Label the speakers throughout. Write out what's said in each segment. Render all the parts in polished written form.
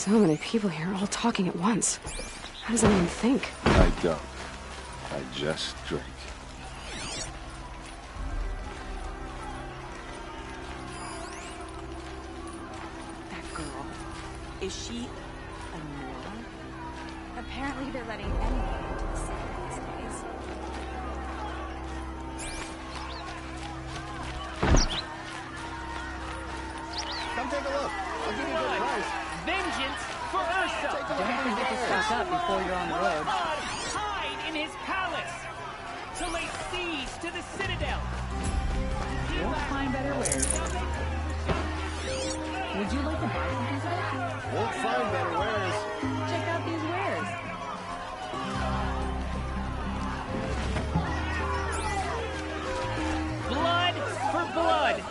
Speaker 1: So many people here, all talking at once. How does anyone think?
Speaker 2: I don't. I just drink.
Speaker 3: That girl. Is she a moron?
Speaker 4: Apparently they're letting anyone into the city these days.
Speaker 5: Come take a look. I'll give you a good price.
Speaker 6: Vengeance for Ursa!
Speaker 7: Don't forget to stock up before you're on the road.
Speaker 6: Hide in his palace to lay siege to the citadel.
Speaker 7: You'll find better wares. Would you like to buy something today?
Speaker 5: Won't find better wares.
Speaker 7: Check out these wares.
Speaker 6: Blood for blood.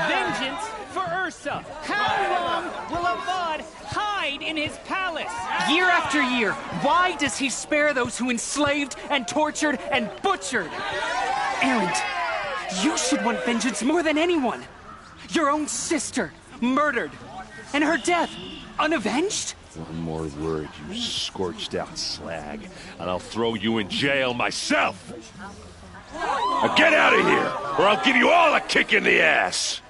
Speaker 6: Vengeance for Ursa. How long will Avad hide in his palace? Year after year, why does he spare those who enslaved and tortured and butchered? Erend, you should want vengeance more than anyone. Your own sister, murdered, and her death, unavenged?
Speaker 2: One more word, you scorched out slag, and I'll throw you in jail myself! Now get out of here, or I'll give you all a kick in the ass!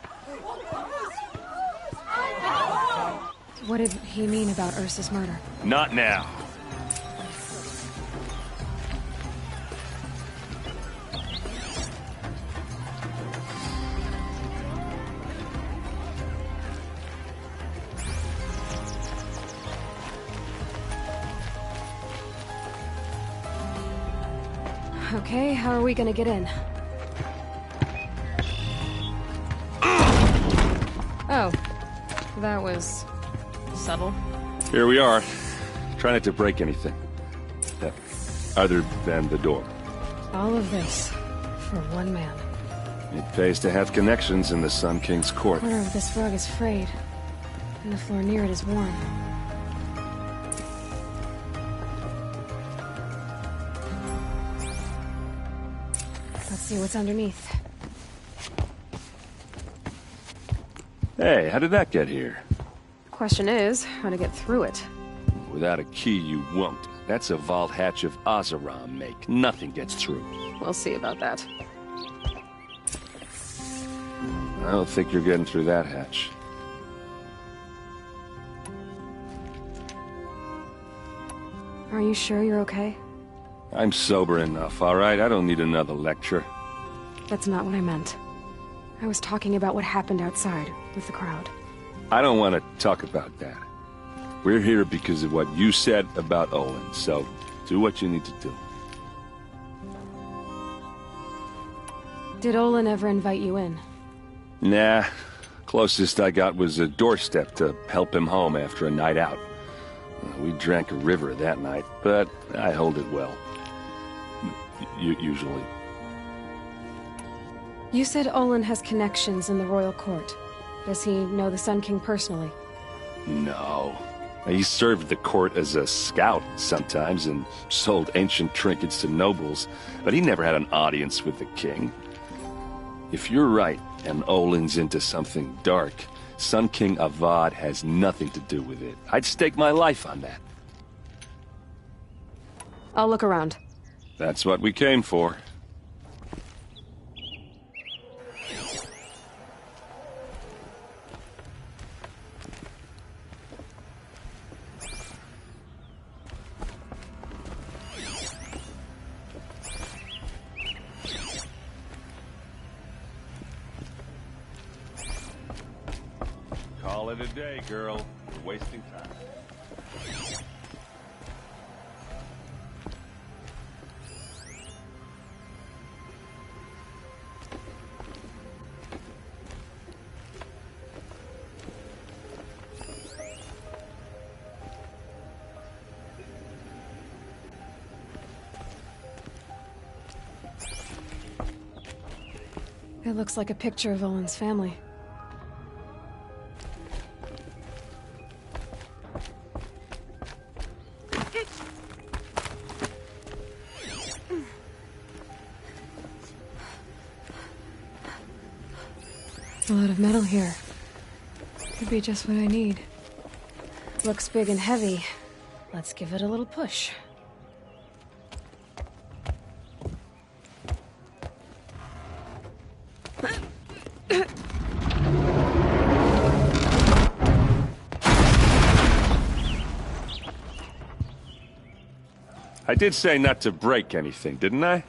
Speaker 1: What did he mean about Ursa's murder?
Speaker 2: Not now.
Speaker 1: Okay, how are we gonna get in? Oh, that was subtle.
Speaker 2: Here we are. Try not to break anything. Other than the door.
Speaker 1: All of this for one man.
Speaker 2: It pays to have connections in the Sun King's court.
Speaker 1: The corner of this rug is frayed, and the floor near it is worn. Let's see what's underneath.
Speaker 2: Hey, how did that get here?
Speaker 1: Question is, how to get through it.
Speaker 2: Without a key, you won't. That's a vault hatch of Azaram make. Nothing gets through.
Speaker 1: We'll see about that.
Speaker 2: I don't think you're getting through that hatch.
Speaker 1: Are you sure you're okay?
Speaker 2: I'm sober enough, all right? I don't need another lecture.
Speaker 1: That's not what I meant. I was talking about what happened outside, with the crowd.
Speaker 2: I don't want to talk about that. We're here because of what you said about Owen, so do what you need to do.
Speaker 1: Did Olin ever invite you in?
Speaker 2: Nah. Closest I got was a doorstep to help him home after a night out. We drank a river that night, but I hold it well. Usually.
Speaker 1: You said Olin has connections in the royal court. Does he know the Sun King personally?
Speaker 2: No. He served the court as a scout sometimes and sold ancient trinkets to nobles, but he never had an audience with the king. If you're right, and Olin's into something dark, Sun King Avad has nothing to do with it. I'd stake my life on that.
Speaker 1: I'll look around.
Speaker 2: That's what we came for. Call it a day, girl. You're wasting time.
Speaker 1: It looks like a picture of Olin's family. A lot of metal here. Could be just what I need. Looks big and heavy. Let's give it a little push.
Speaker 2: I did say not to break anything, didn't I?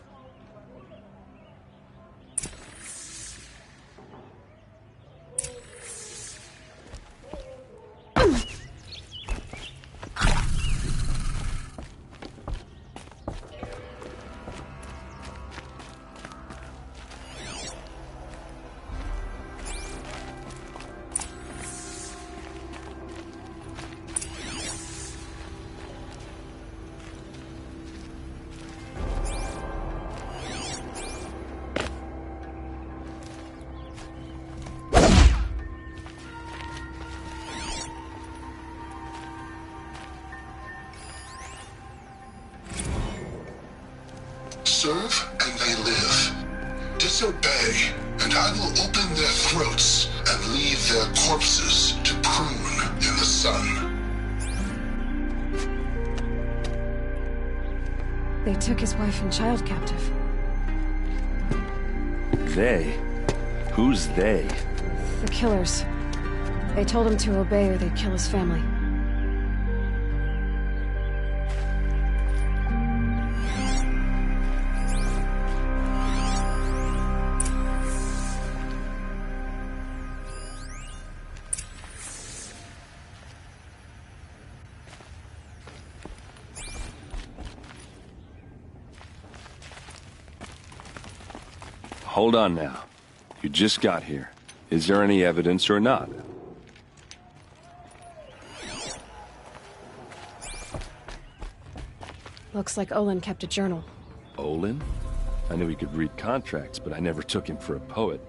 Speaker 8: Serve and they live. Disobey, and I will open their throats and leave their corpses to prune in the sun.
Speaker 1: They took his wife and child captive.
Speaker 2: They? Who's they?
Speaker 1: The killers. They told him to obey or they'd kill his family.
Speaker 2: Hold on now. You just got here. Is there any evidence or not?
Speaker 1: Looks like Olin kept a journal.
Speaker 2: Olin? I knew he could read contracts, but I never took him for a poet.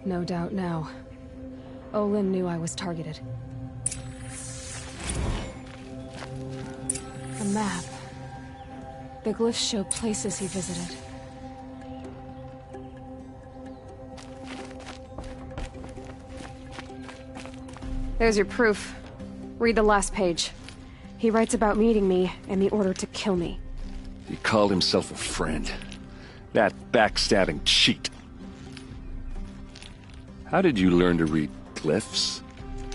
Speaker 1: No doubt now. Olin knew I was targeted. A map. The glyphs show places he visited. There's your proof. Read the last page. He writes about meeting me and the order to kill me.
Speaker 2: He called himself a friend. That backstabbing cheat. How did you learn to read glyphs?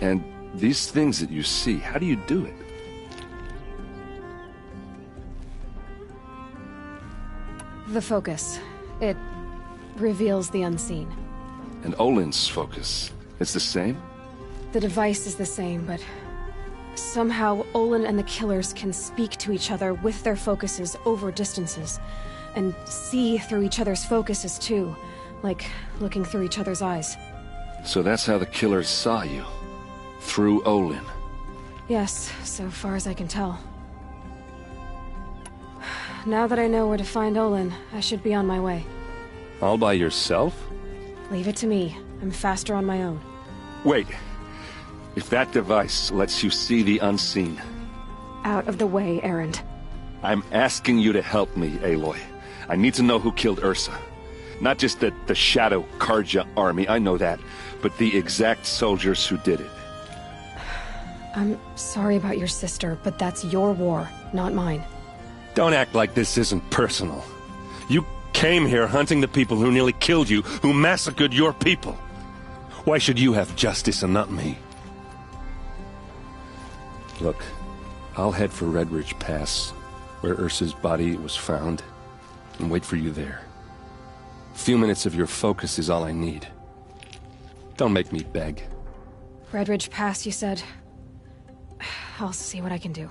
Speaker 2: And these things that you see, how do you do it?
Speaker 1: The focus. It reveals the unseen.
Speaker 2: And Olin's focus, it's the same?
Speaker 1: The device is the same, but somehow Olin and the killers can speak to each other with their focuses over distances, and see through each other's focuses too, like looking through each other's eyes.
Speaker 2: So that's how the killers saw you? Through Olin?
Speaker 1: Yes, so far as I can tell. Now that I know where to find Olin, I should be on my way.
Speaker 2: All by yourself?
Speaker 1: Leave it to me. I'm faster on my own.
Speaker 2: Wait. If that device lets you see the unseen...
Speaker 1: Out of the way, Erend.
Speaker 2: I'm asking you to help me, Aloy. I need to know who killed Ursa. Not just the Shadow Karja army, I know that, but the exact soldiers who did it.
Speaker 1: I'm sorry about your sister, but that's your war, not mine.
Speaker 9: Don't act like this isn't personal. You came here hunting the people who nearly killed you, who massacred your people. Why should you have justice and not me? Look, I'll head for Red Ridge Pass, where Ursa's body was found, and wait for you there. A few minutes of your focus is all I need. Don't make me beg.
Speaker 1: Red Ridge Pass, you said? I'll see what I can do.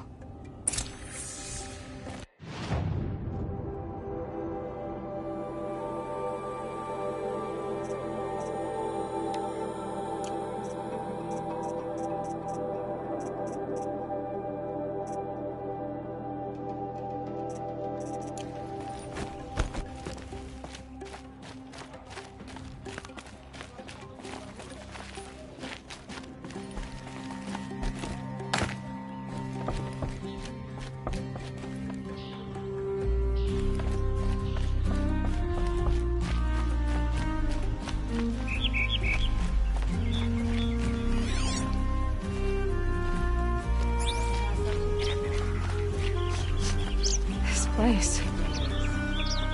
Speaker 1: place.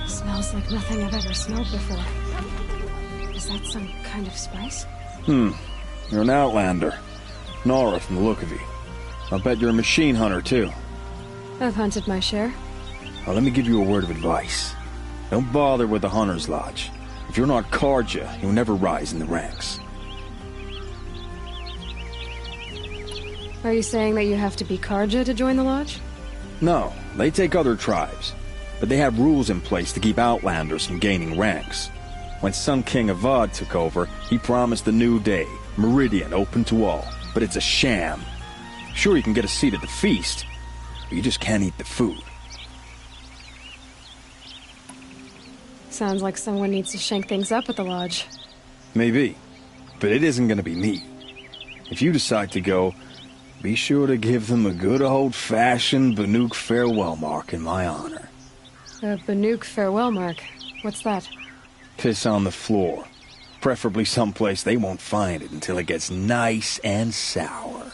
Speaker 1: Smells like nothing I've ever smelled before. Is that some kind of spice?
Speaker 10: You're an outlander. Nora from the look of you. I'll bet you're a machine hunter, too.
Speaker 1: I've hunted my share.
Speaker 10: Well, let me give you a word of advice. Don't bother with the Hunter's Lodge. If you're not Karja, you'll never rise in the ranks.
Speaker 1: Are you saying that you have to be Karja to join the lodge?
Speaker 10: No, they take other tribes. But they have rules in place to keep outlanders from gaining ranks. When Sun King Avad took over, he promised a new day, Meridian open to all. But it's a sham. Sure, you can get a seat at the feast, but you just can't eat the food.
Speaker 1: Sounds like someone needs to shake things up at the lodge.
Speaker 10: Maybe, but it isn't gonna be me. If you decide to go, be sure to give them a good old-fashioned Banuk farewell mark in my honor.
Speaker 1: A Banuk farewell mark? What's that?
Speaker 10: Piss on the floor. Preferably someplace they won't find it until it gets nice and sour.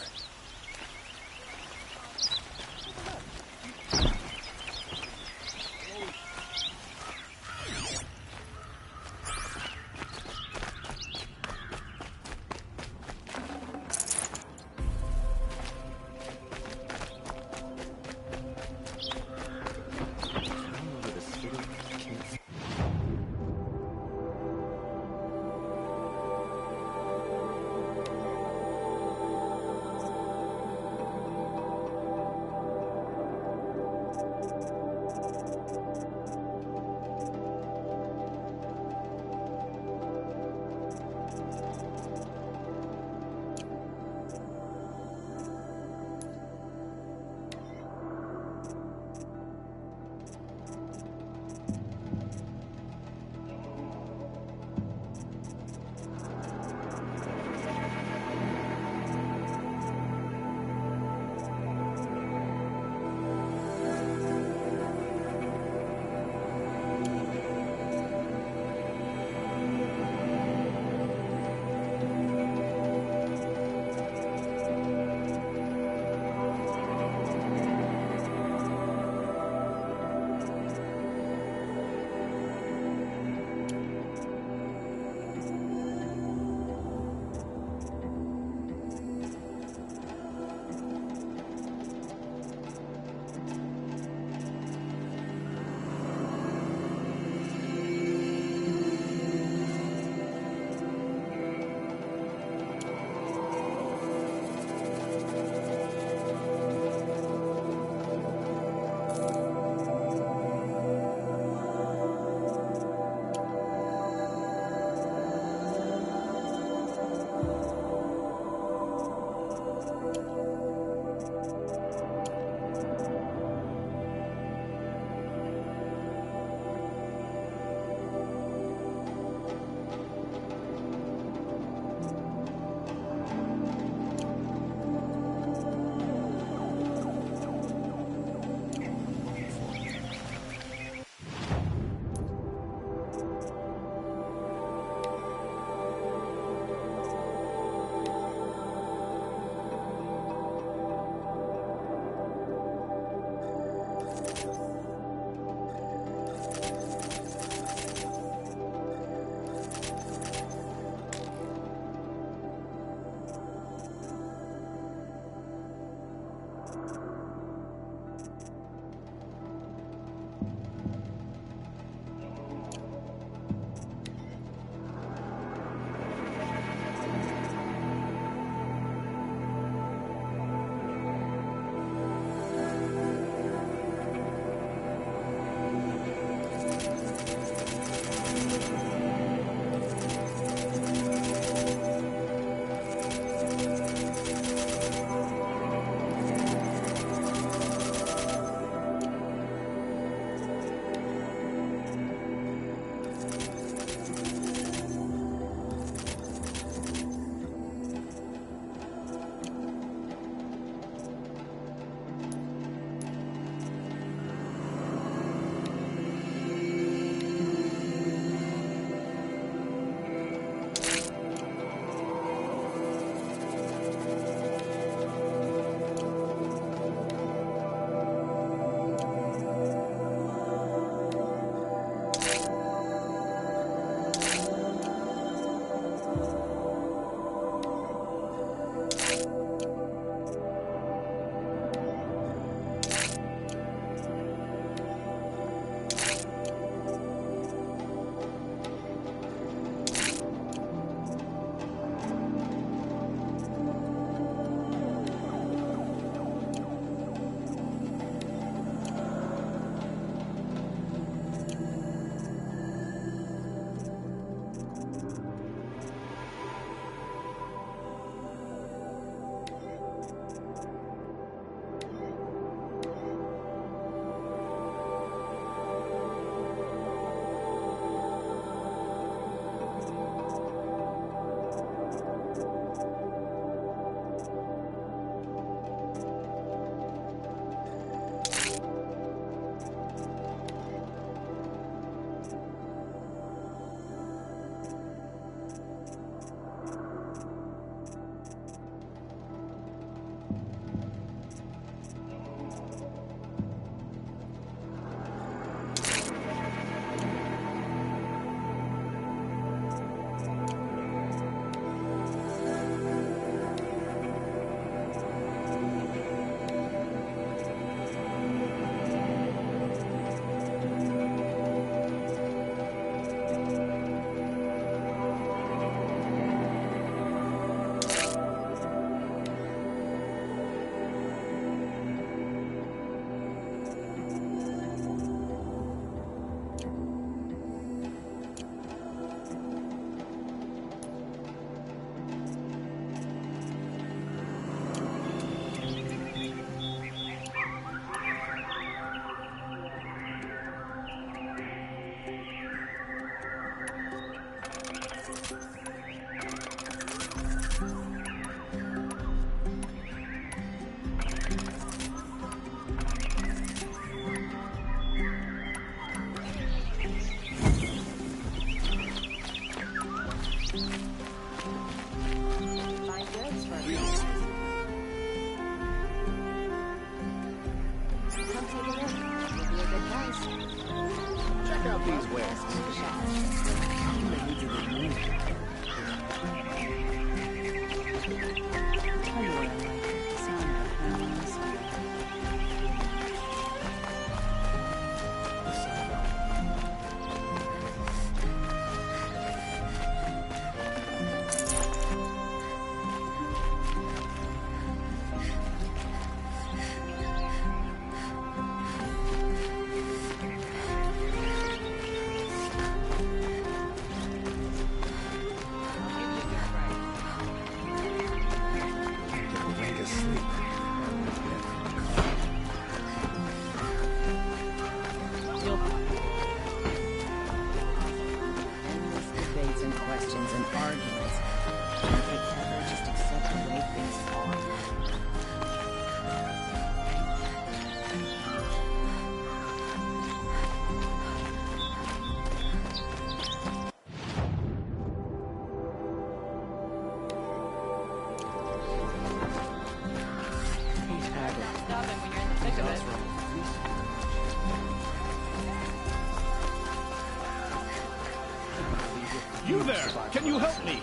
Speaker 11: You there! Can you help me?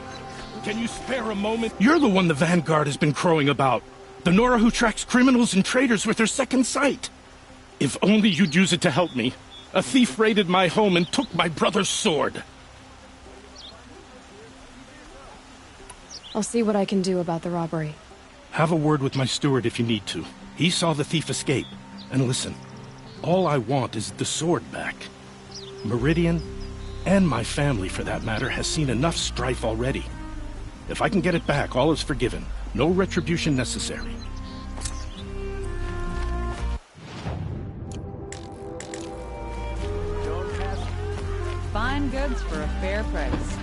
Speaker 11: Can you spare a moment? You're the one the Vanguard has been crowing about. The Nora who tracks criminals and traitors with her second sight. If only you'd use it to help me. A thief raided my home and took my brother's sword.
Speaker 1: I'll see what I can do about the robbery.
Speaker 11: Have a word with my steward if you need to. He saw the thief escape. And listen, all I want is the sword back. Meridian, and my family for that matter, has seen enough strife already. If I can get it back, all is forgiven. No retribution necessary.
Speaker 7: Fine goods for a fair price.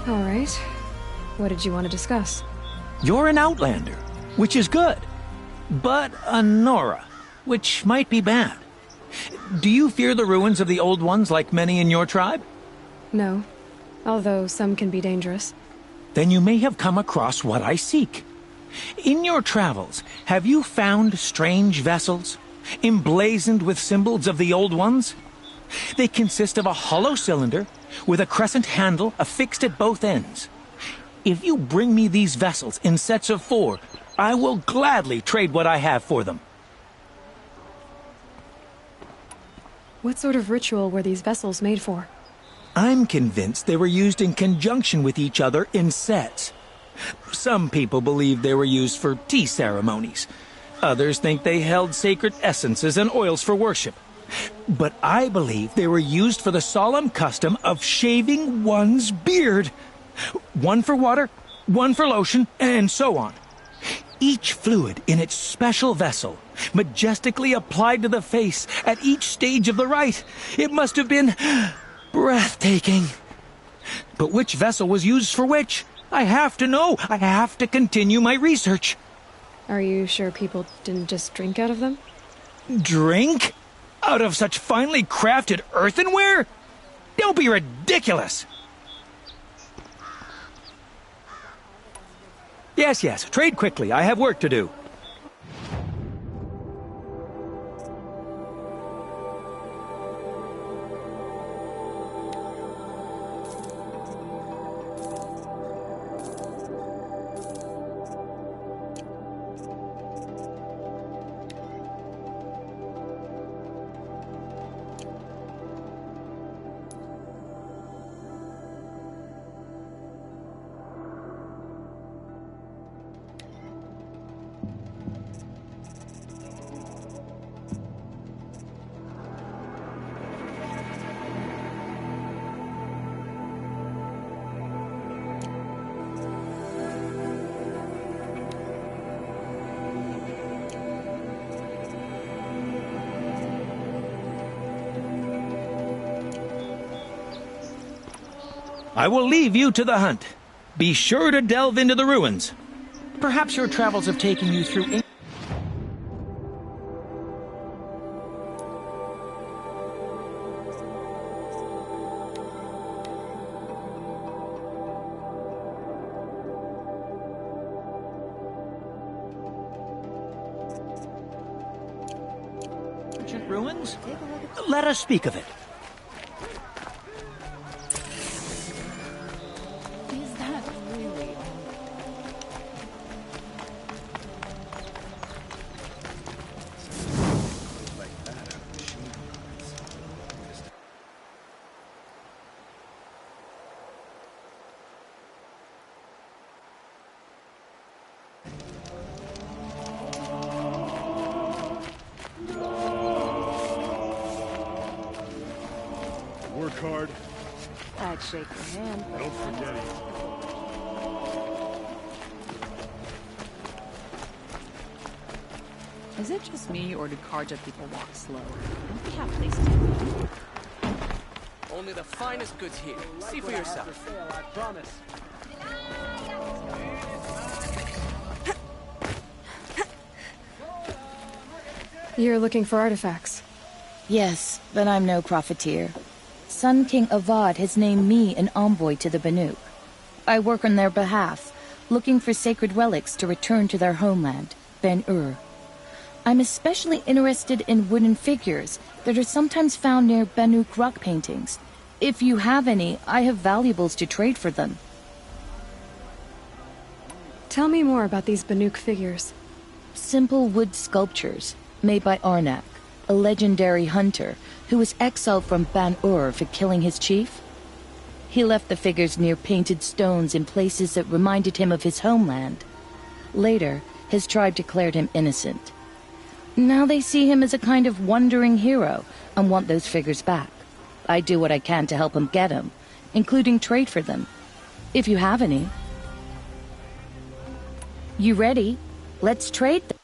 Speaker 1: All right. What did you want to discuss?
Speaker 12: You're an Outlander, which is good. But a Nora, which might be bad. Do you fear the ruins of the Old Ones like many in your tribe?
Speaker 1: No. Although some can be dangerous.
Speaker 12: Then you may have come across what I seek. In your travels, have you found strange vessels, emblazoned with symbols of the Old Ones? They consist of a hollow cylinder with a crescent handle affixed at both ends. If you bring me these vessels in sets of 4, I will gladly trade what I have for them.
Speaker 1: What sort of ritual were these vessels made for?
Speaker 12: I'm convinced they were used in conjunction with each other in sets. Some people believe they were used for tea ceremonies. Others think they held sacred essences and oils for worship. But I believe they were used for the solemn custom of shaving one's beard. One for water, one for lotion, and so on. Each fluid in its special vessel, majestically applied to the face at each stage of the rite. It must have been breathtaking. But which vessel was used for which? I have to know. I have to continue my research.
Speaker 1: Are you sure people didn't just drink out of them?
Speaker 12: Drink? Out of such finely crafted earthenware? Don't be ridiculous! Yes, trade quickly. I have work to do. I will leave you to the hunt. Be sure to delve into the ruins. Perhaps your travels have taken you through... ancient ruins? Let us speak of it.
Speaker 7: Is that really
Speaker 5: Work hard.
Speaker 3: I'd shake your hand.
Speaker 5: Don't forget it.
Speaker 7: Is it just me, or do Karja people walk slow? Don't we have places to go?
Speaker 13: Only the finest goods here. See for yourself.
Speaker 5: I promise.
Speaker 1: You're looking for artifacts.
Speaker 14: Yes, but I'm no profiteer. Sun King Avad has named me an envoy to the Banuk. I work on their behalf, looking for sacred relics to return to their homeland, Ben-Ur. I'm especially interested in wooden figures that are sometimes found near Banuk rock paintings. If you have any, I have valuables to trade for them.
Speaker 1: Tell me more about these Banuk figures.
Speaker 14: Simple wood sculptures made by Arnak, a legendary hunter who was exiled from Ban-Ur for killing his chief. He left the figures near painted stones in places that reminded him of his homeland. Later, his tribe declared him innocent. Now they see him as a kind of wandering hero and want those figures back. I do what I can to help him get them, including trade for them, if you have any. You ready? Let's trade them.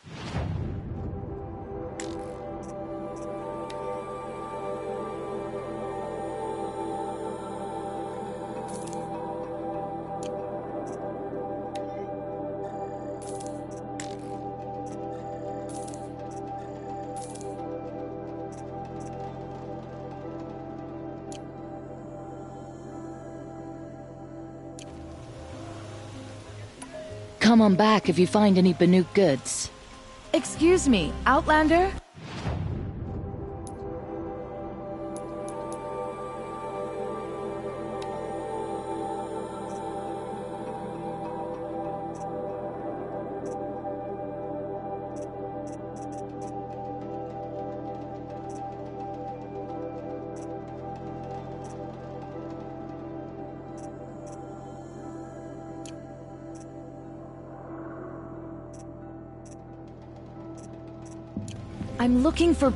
Speaker 14: Come on back if you find any Banuk goods.
Speaker 1: Excuse me, Outlander?
Speaker 14: I'm looking for...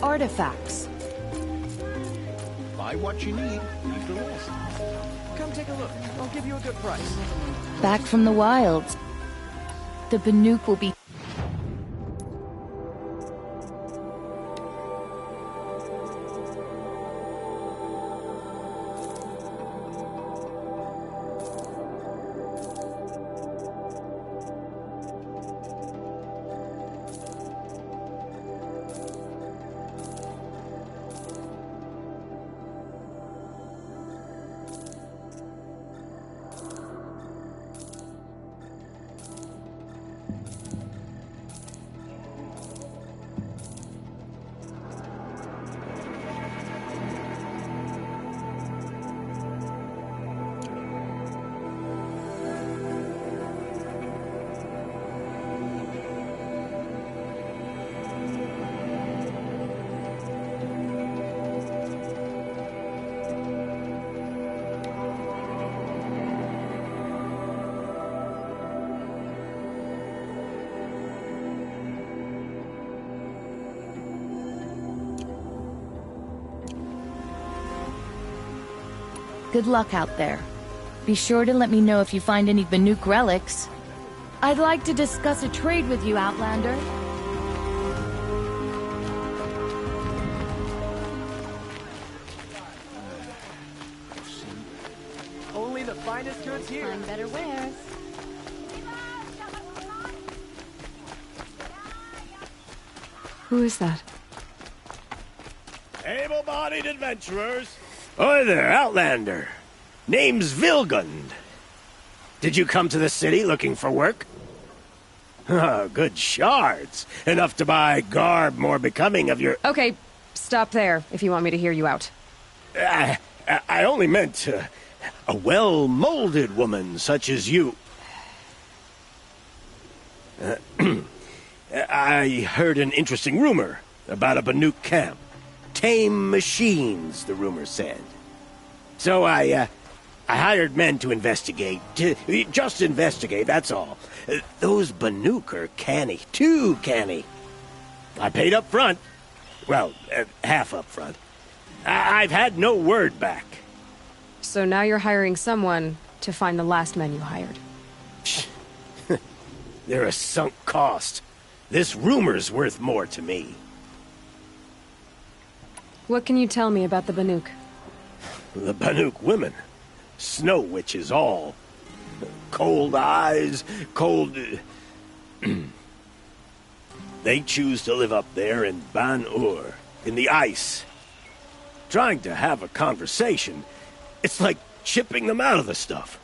Speaker 14: artifacts.
Speaker 5: Buy what you need, leave the rest.
Speaker 13: Come take a look. I'll give you a good price.
Speaker 14: Back from the wilds. The Banuk will be... Good luck out there. Be sure to let me know if you find any Banuk relics. I'd like to discuss a trade with you, Outlander.
Speaker 13: Only the finest goods here.
Speaker 4: Find better wares.
Speaker 1: Who is that?
Speaker 5: Able-bodied adventurers. Oi there, Outlander. Name's Vilgund. Did you come to the city looking for work? Ah, good shards. Enough to buy garb more becoming of your...
Speaker 1: Okay, stop there if you want me to hear you out.
Speaker 5: I only meant a well-molded woman such as you. I heard an interesting rumor about a Banuk camp. Tame machines, the rumor said. So I hired men to investigate. Just investigate, that's all. Those Banuk are canny. Too canny. I paid up front. Well, half up front. I've had no word back.
Speaker 1: So now you're hiring someone to find the last men you hired.
Speaker 5: They're a sunk cost. This rumor's worth more to me.
Speaker 1: What can you tell me about the Banuk?
Speaker 5: The Banuk women. Snow witches all. Cold eyes, cold... They choose to live up there in Ban-Ur, in the ice. Trying to have a conversation, it's like chipping them out of the stuff.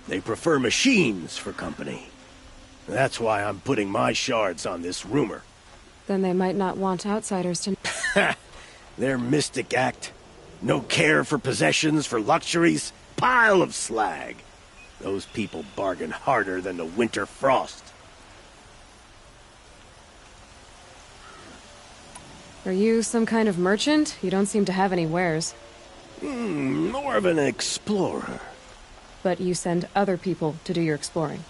Speaker 5: They prefer machines for company. That's why I'm putting my shards on this rumor.
Speaker 1: Then they might not want outsiders to...
Speaker 5: Their mystic act. No care for possessions, for luxuries. Pile of slag. Those people bargain harder than the winter frost.
Speaker 1: Are you some kind of merchant? You don't seem to have any wares.
Speaker 5: More of an explorer.
Speaker 1: But you send other people to do your exploring.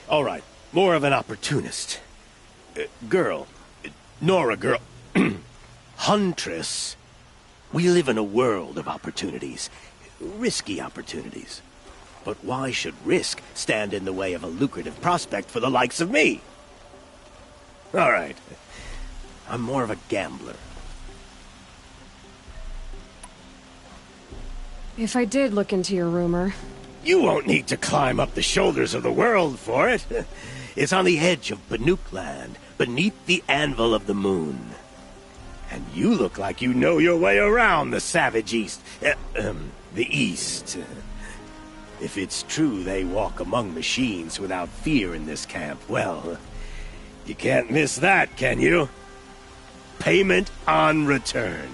Speaker 5: All right, more of an opportunist. Girl. Nora girl. Huntress. We live in a world of opportunities. Risky opportunities. But why should risk stand in the way of a lucrative prospect for the likes of me? All right. I'm more of a gambler.
Speaker 1: If I did look into your rumor...
Speaker 5: You won't need to climb up the shoulders of the world for it. It's on the edge of Banuk land, beneath the anvil of the moon. And you look like you know your way around the savage east. The east. If it's true they walk among machines without fear in this camp, well, you can't miss that, can you? Payment on return.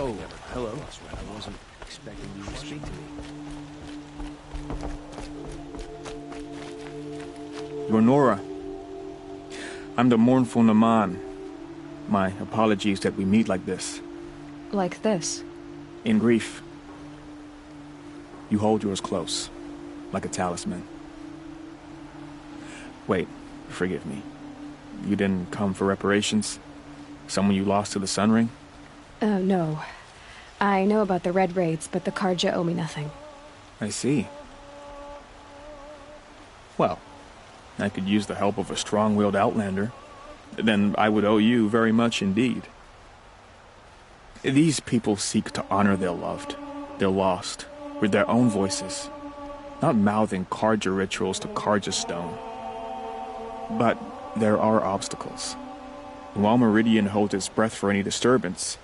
Speaker 15: Oh, hello. I wasn't expecting you to speak to me.
Speaker 16: You're Nora. I'm the mournful Naman. My apologies that we meet like this.
Speaker 1: Like this?
Speaker 16: In grief. You hold yours close, like a talisman. Wait, forgive me. You didn't come for reparations? Someone you lost to the Sun Ring?
Speaker 1: No. I know about the Red Raids, but the Karja owe me nothing.
Speaker 16: I see. Well, I could use the help of a strong-willed outlander. Then I would owe you very much indeed. These people seek to honor their loved, their lost, with their own voices, not mouthing Karja rituals to Karja stone. But there are obstacles. And while Meridian holds its breath for any disturbance,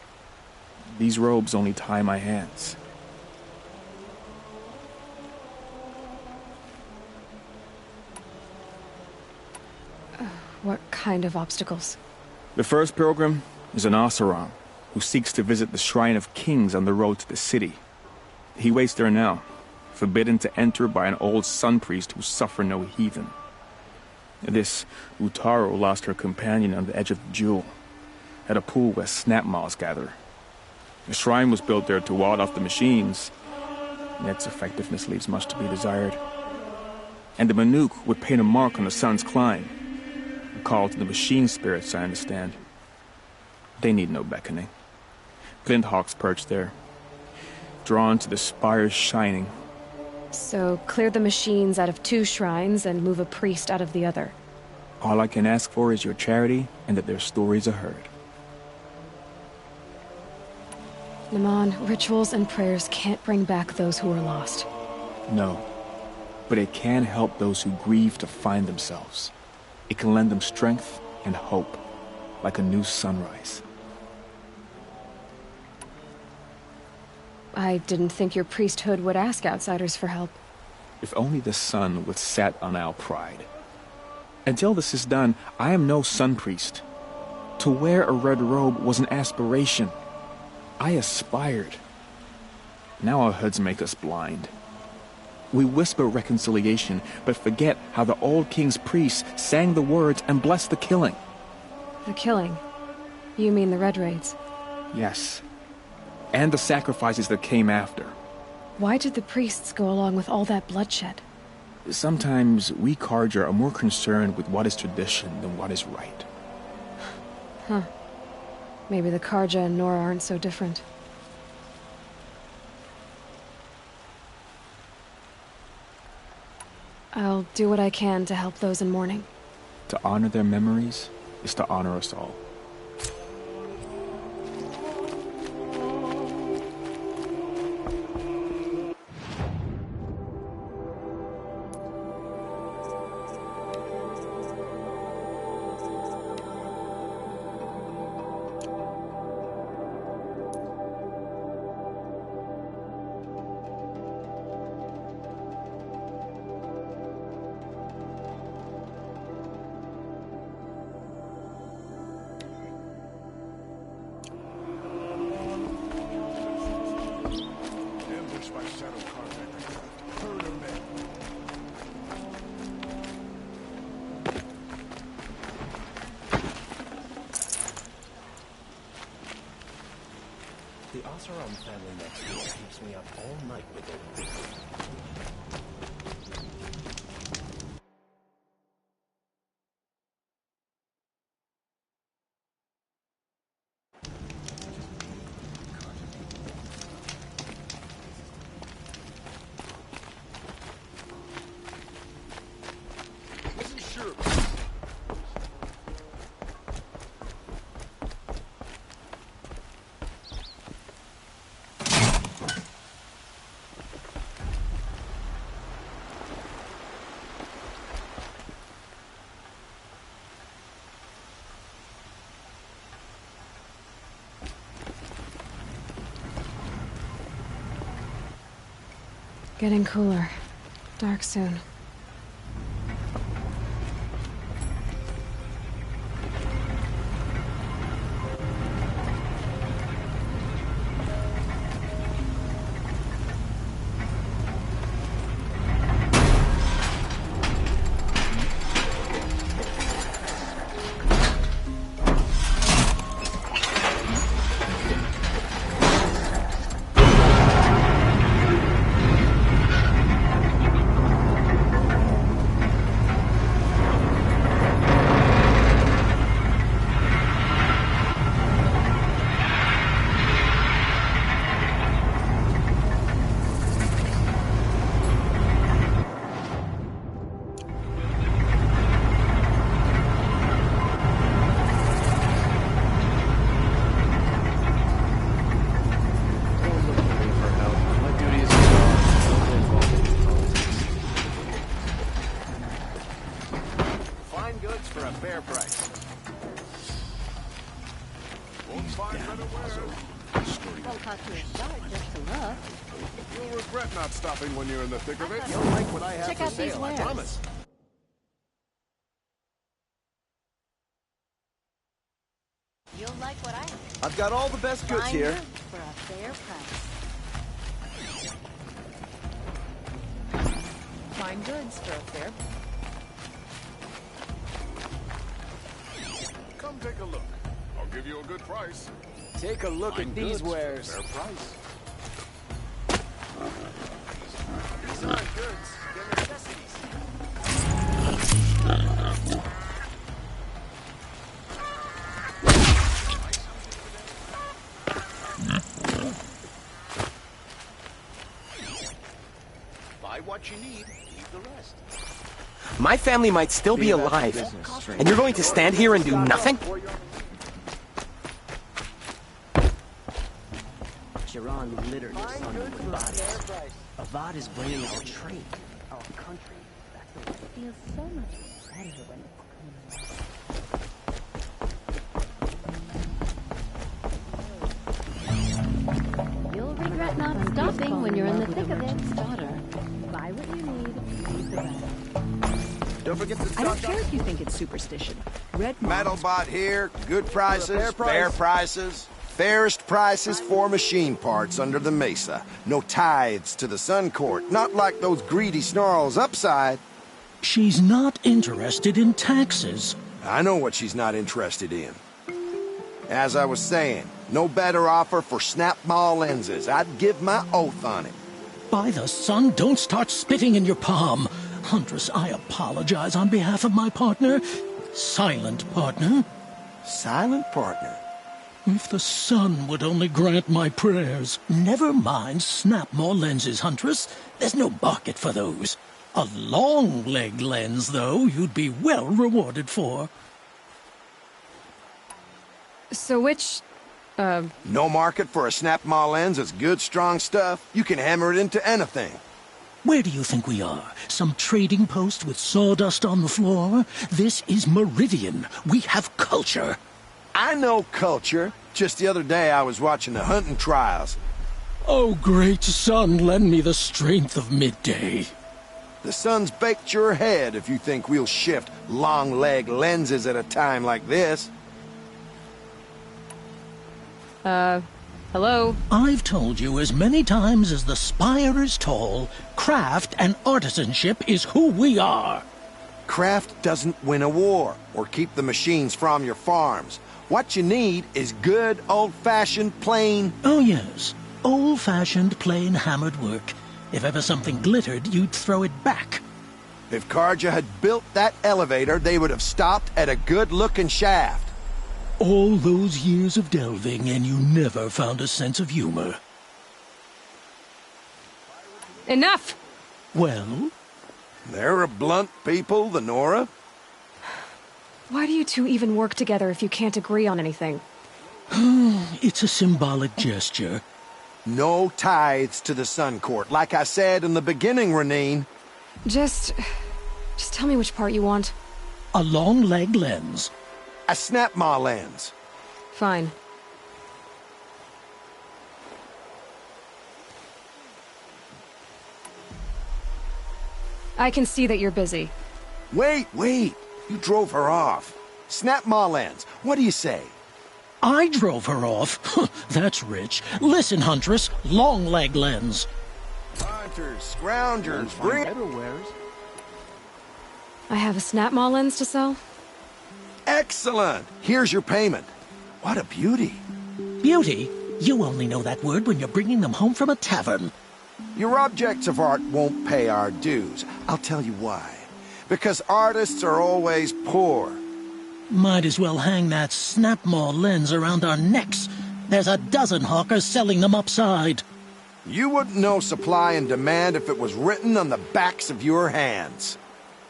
Speaker 16: these robes only tie my hands.
Speaker 1: What kind of obstacles?
Speaker 16: The first pilgrim is an Oseram who seeks to visit the Shrine of Kings on the road to the city. He waits there now, forbidden to enter by an old sun priest who suffered no heathen. This Utaro lost her companion on the edge of the Jewel, at a pool where snap moths gather. The shrine was built there to ward off the machines, and its effectiveness leaves much to be desired. And the Manuk would paint a mark on the sun's climb, a call to the machine spirits, I understand. They need no beckoning. Glinthawks perch there, drawn to the spire's shining.
Speaker 1: So, clear the machines out of 2 shrines and move a priest out of the other.
Speaker 16: All I can ask for is your charity and that their stories are heard.
Speaker 1: Naman, rituals and prayers can't bring back those who are lost.
Speaker 16: No, but it can help those who grieve to find themselves. It can lend them strength and hope, like a new sunrise.
Speaker 1: I didn't think your priesthood would ask outsiders for help.
Speaker 16: If only the sun would set on our pride. Until this is done, I am no sun priest. To wear a red robe was an aspiration. I aspired. Now our hoods make us blind. We whisper reconciliation, but forget how the old king's priests sang the words and blessed the killing.
Speaker 1: The killing? You mean the Red Raids?
Speaker 16: Yes. And the sacrifices that came after.
Speaker 1: Why did the priests go along with all that bloodshed?
Speaker 16: Sometimes we Karja are more concerned with what is tradition than what is right.
Speaker 1: Huh. Maybe the Karja and Nora aren't so different. I'll do what I can to help those in mourning.
Speaker 16: To honor their memories is to honor us all.
Speaker 5: The Oseram family next door keeps me up all night with their business.
Speaker 1: Getting cooler. Dark soon.
Speaker 17: fair price. Won't find better wares.
Speaker 3: Won't cost you a start just to look.
Speaker 17: You'll regret not stopping when you're in the thick of it.
Speaker 3: You'll like what I have Check for out sale, these wares.
Speaker 17: I promise.
Speaker 3: You'll like what I have.
Speaker 17: I've got all the best goods
Speaker 3: Fine
Speaker 17: here.
Speaker 3: goods for a fair price.
Speaker 7: Fine goods for a fair.
Speaker 17: Come take a look. I'll give you a good price.
Speaker 13: Take a look at these wares.
Speaker 17: Fair price.
Speaker 13: These aren't goods, they're necessities.
Speaker 17: Buy what you need, leave the rest.
Speaker 18: My family might still be alive, and you're going to stand here and do nothing?
Speaker 19: Jiran littered the sun with bodies. Avad is bringing our trade, our country, back to life.
Speaker 3: It feels so much better when it's clean. You'll regret not stopping when you're in the thick of it. Daughter, buy what you need, leave the rest.
Speaker 17: Don't forget to stock
Speaker 7: I don't care if you think it's superstition. Red
Speaker 20: Metalbot here, good prices, fair prices. Fairest prices for machine parts under the mesa. No tithes to the Sun Court, not like those greedy snarls upside.
Speaker 12: She's not interested in taxes.
Speaker 20: I know what she's not interested in. As I was saying, no better offer for snap-ball lenses. I'd give my oath on it.
Speaker 12: By the sun, don't start spitting in your palm. Huntress, I apologize on behalf of my partner. Silent partner.
Speaker 20: Silent partner?
Speaker 12: If the sun would only grant my prayers. Never mind snap more lenses, Huntress. There's no market for those. A long leg lens, though, you'd be well rewarded for.
Speaker 1: So which,
Speaker 20: No market for a snap-maw lens is good, strong stuff. You can hammer it into anything.
Speaker 12: Where do you think we are? Some trading post with sawdust on the floor? This is Meridian. We have culture.
Speaker 20: I know culture. Just the other day I was watching the hunting trials.
Speaker 12: Oh, great sun, lend me the strength of midday.
Speaker 20: The sun's baked your head if you think we'll shift long-leg lenses at a time like this.
Speaker 1: Hello?
Speaker 12: I've told you as many times as the spire is tall, craft and artisanship is who we are.
Speaker 20: Craft doesn't win a war or keep the machines from your farms. What you need is good, old-fashioned, plain...
Speaker 12: Oh, yes. Old-fashioned, plain hammered work. If ever something glittered, you'd throw it back.
Speaker 20: If Karja had built that elevator, they would have stopped at a good-looking shaft.
Speaker 12: All those years of delving, and you never found a sense of humor.
Speaker 1: Enough!
Speaker 12: Well?
Speaker 20: They're a blunt people, the Nora.
Speaker 1: Why do you two even work together if you can't agree on anything?
Speaker 12: It's a symbolic gesture.
Speaker 20: No tithes to the Sun Court, like I said in the beginning, Renine.
Speaker 1: Just tell me which part you want.
Speaker 12: A long leg lens.
Speaker 20: A snap-maw lens.
Speaker 1: Fine. I can see that you're busy.
Speaker 20: Wait! You drove her off. Snap-maw lens. What do you say?
Speaker 12: I drove her off? That's rich. Listen, Huntress. Long leg lens.
Speaker 20: Hunters, scroungers, bring it.
Speaker 1: I have a snap-maw lens to sell?
Speaker 20: Excellent! Here's your payment. What a beauty.
Speaker 12: Beauty? You only know that word when you're bringing them home from a tavern.
Speaker 20: Your objects of art won't pay our dues. I'll tell you why. Because artists are always poor.
Speaker 12: Might as well hang that snap-maw lens around our necks. There's a dozen hawkers selling them upside.
Speaker 20: You wouldn't know supply and demand if it was written on the backs of your hands.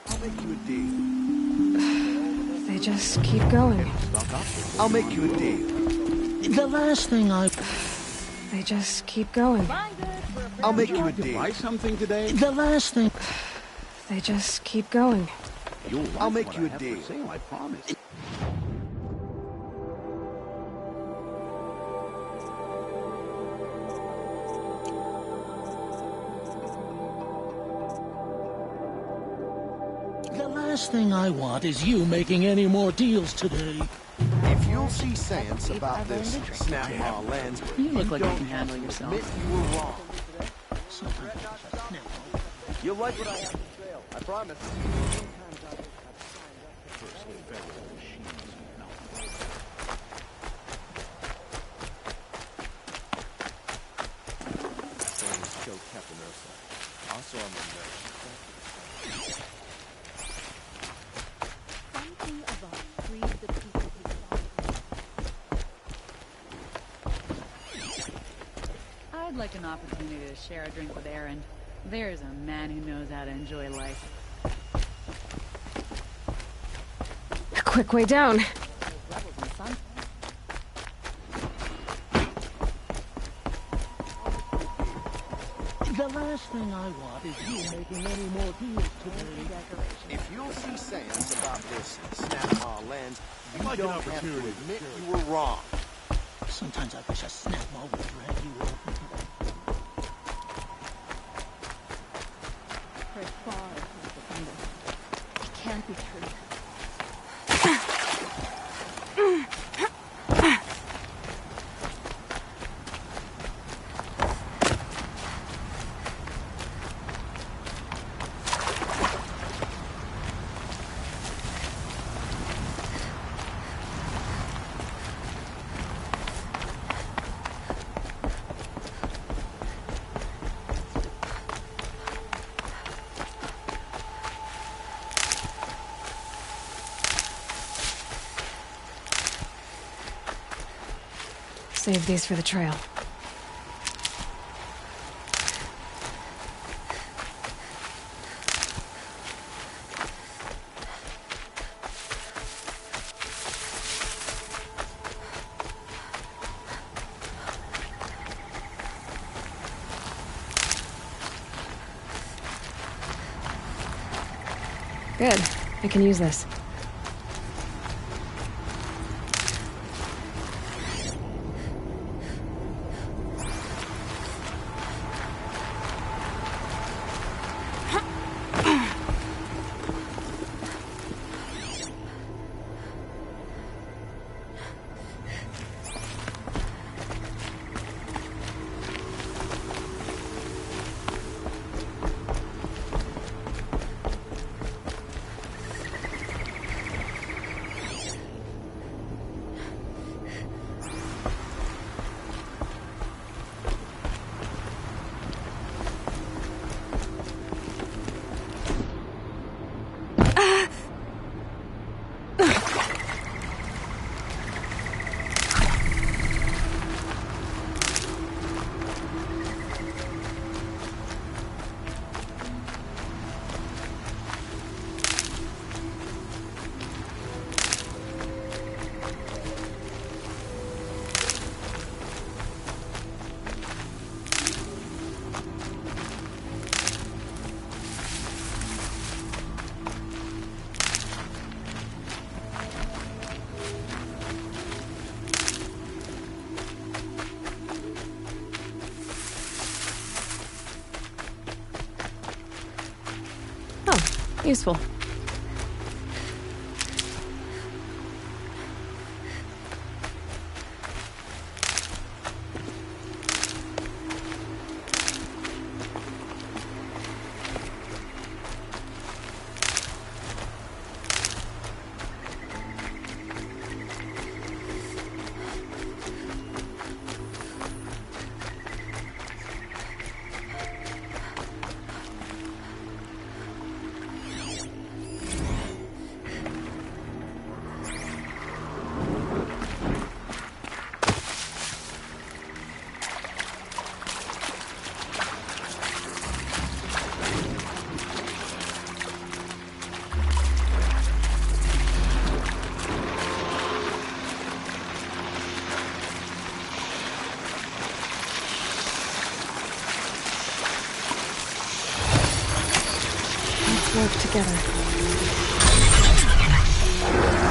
Speaker 20: I'll make you a deal.
Speaker 1: They just keep going.
Speaker 20: I'll make you a deal.
Speaker 12: The last thing
Speaker 1: They just keep going.
Speaker 20: I'll make you a deal.
Speaker 17: Buy something today?
Speaker 12: The last thing...
Speaker 1: They just keep going.
Speaker 20: I'll make you a deal.
Speaker 17: I promise.
Speaker 21: The last thing I want is you making any more deals today.
Speaker 20: If you'll see sense about this Snapmaw lens,
Speaker 7: You look like you can handle yourself.
Speaker 20: admit you were wrong.
Speaker 17: You'll like what I have to say. I promise.
Speaker 15: Killed Captain Ursa. Also on the
Speaker 3: Something about freed the people who fought.
Speaker 7: I'd like an opportunity to share a drink with Aaron. There's a man who knows how to enjoy life.
Speaker 1: A quick way down.
Speaker 21: The last thing I want is you making any more deals today.
Speaker 20: If you'll see sense about this Snapmaw lens, you don't have to admit you were wrong.
Speaker 21: Sometimes I wish a Snapmaw would drag you over to that.
Speaker 3: Chris far across the thunder. It can't be true.
Speaker 1: Save these for the trail. Good. I can use this. Useful. Work together.
Speaker 20: Avad.